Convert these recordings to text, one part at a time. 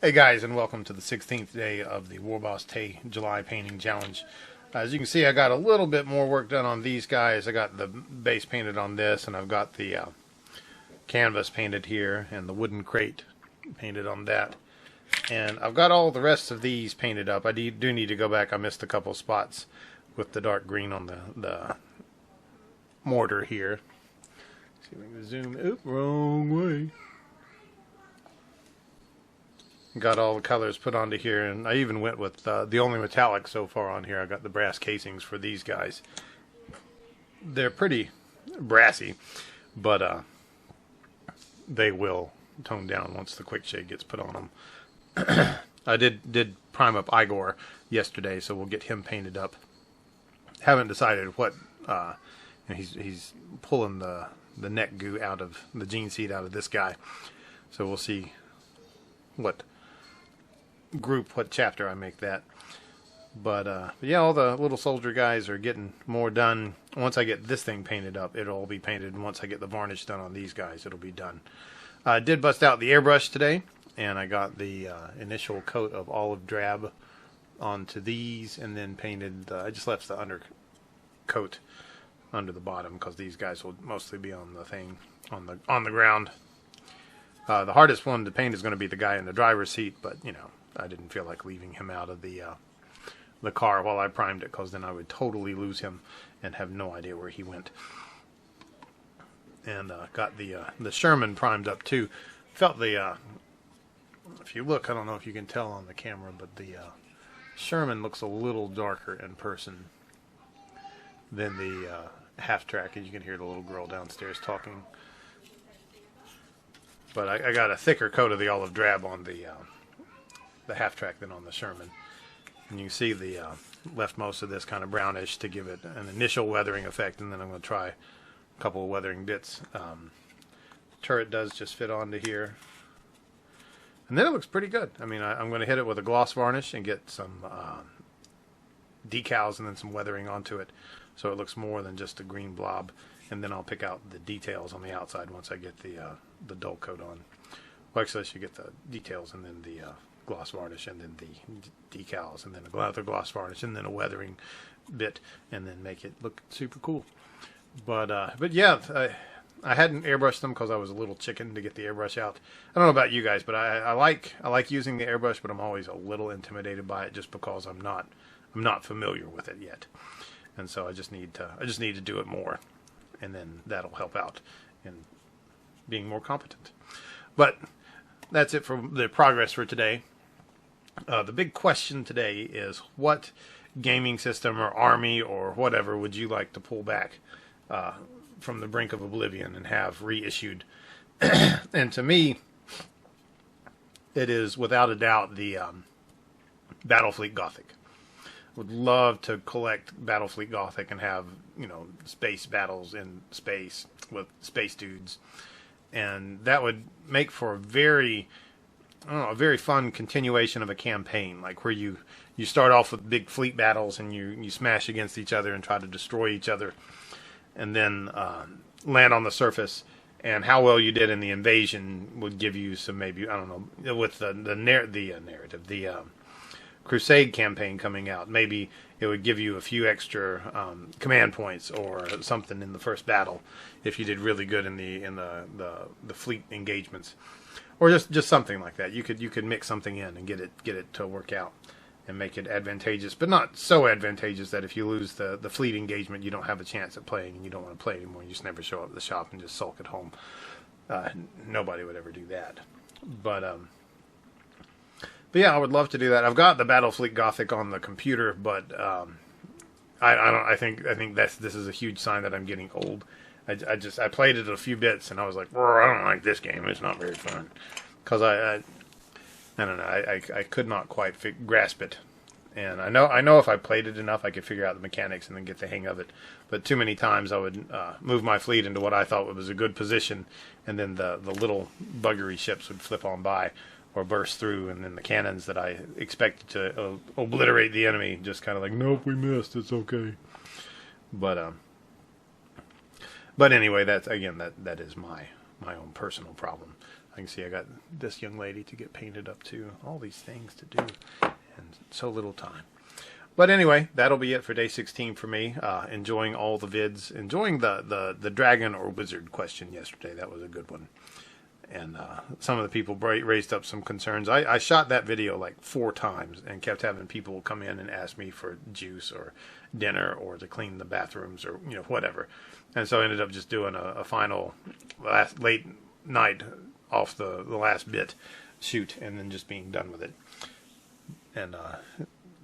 Hey guys, and welcome to the 16th day of the Warboss Tay July Painting Challenge. As you can see, I got a little bit more work done on these guys. I got the base painted on this, and I've got the canvas painted here, and the wooden crate painted on that. And I've got all the rest of these painted up. I do need to go back. I missed a couple spots with the dark green on the mortar here. See if we can zoom. Oop, wrong way. Got all the colors put onto here, and I even went with the only metallic so far on here. I got the brass casings for these guys. They're pretty brassy, but they will tone down once the quick shade gets put on them. I did prime up Igor yesterday, so we'll get him painted up. Haven't decided what he's pulling the neck goo out of the gene seed out of this guy, so we'll see what chapter I make that. But yeah, all the little soldier guys are getting more done. Once I get this thing painted up, it'll all be painted, and once I get the varnish done on these guys, it'll be done. I did bust out the airbrush today, and I got the initial coat of olive drab onto these, and then painted I just left the undercoat under the bottom because these guys will mostly be on the thing on the ground. The hardest one to paint is going to be the guy in the driver's seat, but you know, I didn't feel like leaving him out of the car while I primed it, because then I would totally lose him and have no idea where he went. And got the Sherman primed up too. Felt the if you look, I don't know if you can tell on the camera, but the Sherman looks a little darker in person than the half track, and you can hear the little girl downstairs talking. But I got a thicker coat of the olive drab on the half track than on the Sherman. And you can see the left most of this kind of brownish to give it an initial weathering effect, and then I'm going to try a couple of weathering bits. Turret does just fit onto here. And then it looks pretty good. I mean, I'm going to hit it with a gloss varnish and get some decals and then some weathering onto it, so it looks more than just a green blob. And then I'll pick out the details on the outside once I get the dull coat on. Well, actually, I should get the details and then the gloss varnish, and then the decals, and then another gloss varnish, and then a weathering bit, and then make it look super cool. But yeah, I hadn't airbrushed them because I was a little chicken to get the airbrush out. I don't know about you guys, but I like using the airbrush, but I'm always a little intimidated by it just because I'm not familiar with it yet, and so I just need to do it more, and then that'll help out in being more competent. But that's it for the progress for today. The big question today is, what gaming system or army or whatever would you like to pull back from the brink of oblivion and have reissued? And to me, it is without a doubt the Battlefleet Gothic. Would love to collect Battlefleet Gothic and have, you know, space battles in space with space dudes, and that would make for a very fun continuation of a campaign, like where you start off with big fleet battles and you smash against each other and try to destroy each other, and then land on the surface. And how well you did in the invasion would give you some, maybe, I don't know, with the narrative, the Crusade campaign coming out, maybe it would give you a few extra command points or something in the first battle if you did really good in the fleet engagements, or just something like that. You could mix something in and get it to work out and make it advantageous, but not so advantageous that if you lose the fleet engagement, you don't have a chance at playing and you don't want to play anymore. You just never show up at the shop and just sulk at home. Nobody would ever do that. But yeah, I would love to do that. I've got the Battlefleet Gothic on the computer, but I think this is a huge sign that I'm getting old. I played it a few bits and I was like, I don't like this game. It's not very fun, because I don't know. I could not quite grasp it, and I know if I played it enough, I could figure out the mechanics and then get the hang of it. But too many times I would move my fleet into what I thought was a good position, and then the little buggery ships would flip on by or burst through, and then the cannons that I expected to obliterate the enemy just kind of like, nope, we missed, it's okay. But anyway, that's, again, that is my own personal problem. I can see I got this young lady to get painted up too. All these things to do, and so little time. But anyway, that'll be it for day 16 for me. Enjoying all the vids. Enjoying the dragon or wizard question yesterday. That was a good one. And some of the people raised up some concerns. I shot that video like 4 times and kept having people come in and ask me for juice or dinner or to clean the bathrooms or whatever. And so I ended up just doing a final late night off the last bit shoot and then just being done with it. And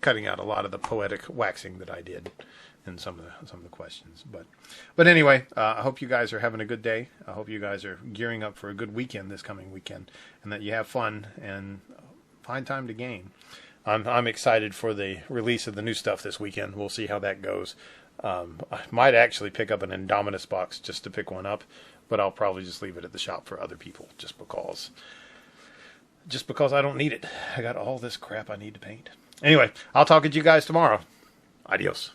cutting out a lot of the poetic waxing that I did in some of the questions. But anyway, I hope you guys are having a good day. I hope you guys are gearing up for a good weekend this coming weekend, and that you have fun and find time to game. I'm excited for the release of the new stuff this weekend. We'll see how that goes. I might actually pick up an Indominus box just to pick one up, but I'll probably just leave it at the shop for other people just because I don't need it. I got all this crap I need to paint. Anyway, I'll talk to you guys tomorrow. Adios.